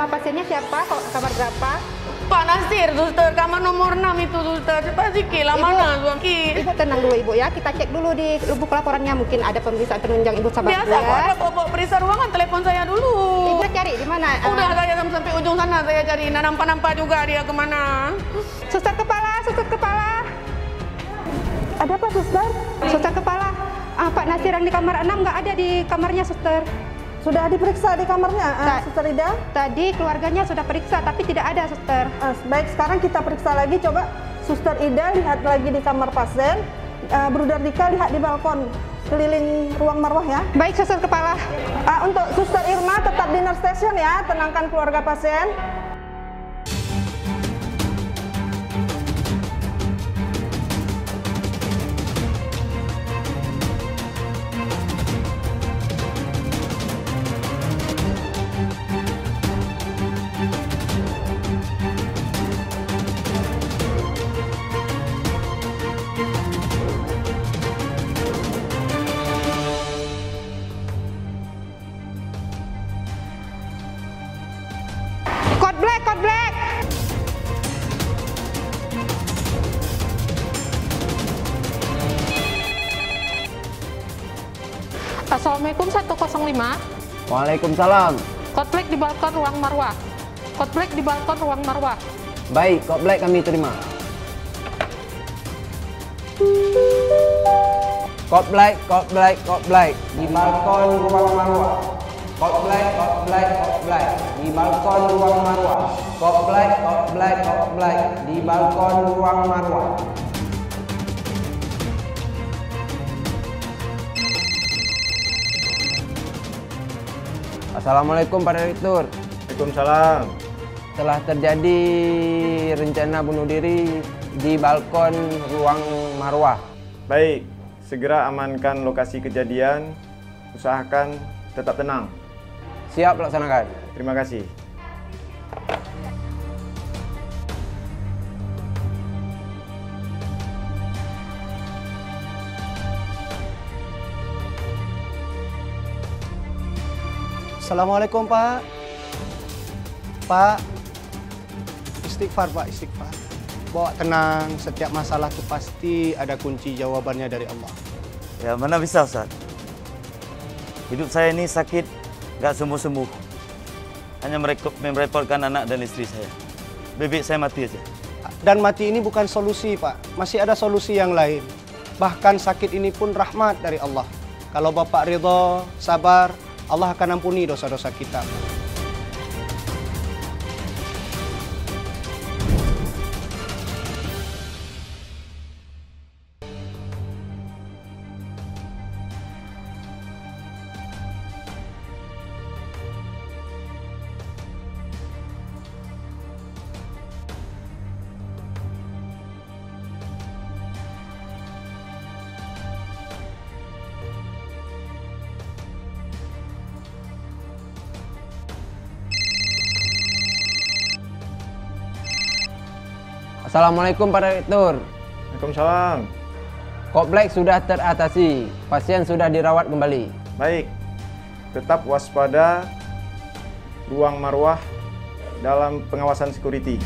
pasiennya siapa? Kok kamar berapa? Pak Nasir, suster, kamar nomor 6 itu, suster. Cepat sikit lah, mana Ki? Ibu tenang dulu Ibu ya, kita cek dulu di lubuk laporannya, mungkin ada pemeriksaan penunjang. Ibu sabar Biasa dulu ya. kok, bawa periksa ruangan, telepon saya dulu. Ibu cari di mana? Udah saya sampai ujung sana, saya cari. Nah, nampak-nampak juga dia kemana. Suster kepala, suster kepala. Ada apa suster? Suster kepala. Pak Nasir yang di kamar 6 nggak ada di kamarnya suster. Sudah diperiksa di kamarnya, Suster Ida? Tadi keluarganya sudah periksa, tapi tidak ada, Suster. Baik, sekarang kita periksa lagi. Coba Suster Ida lihat lagi di kamar pasien. Bruder Dika lihat di balkon keliling ruang marwah ya. Baik, Suster kepala. Untuk Suster Irma tetap di nurse station ya, tenangkan keluarga pasien. Code black, code black. Assalamualaikum 105. Waalaikumsalam. Code black di balkon ruang marwah. Code black di balkon ruang marwah. Baik, kod black kami terima. Kod black, kod black, kod black di balkon ruang marwah. Kod black, kod black, kod black di balkon ruang marwah. Kod black, kod black, kod black di balkon ruang marwah. Assalamualaikum Pak Direktur. Waalaikumsalam. Telah terjadi rencana bunuh diri di balkon ruang marwah. Baik, segera amankan lokasi kejadian. Usahakan tetap tenang. Siap laksanakan. Terima kasih. Assalamualaikum Pak. Pak, istighfar Pak, istighfar. Bawa tenang, setiap masalah itu pasti ada kunci jawabannya dari Allah. Ya mana bisa Ustaz. Hidup saya ini sakit, gak sembuh-sembuh. Hanya merepotkan anak dan istri saya. Bebek saya mati aja. Dan mati ini bukan solusi Pak, masih ada solusi yang lain. Bahkan sakit ini pun rahmat dari Allah. Kalau Bapak ridho, sabar, Allah akan ampuni dosa-dosa kita. Assalamualaikum Pak Direktur. Waalaikumsalam. Kod black sudah teratasi. Pasien sudah dirawat kembali. Baik, tetap waspada ruang marwah dalam pengawasan security.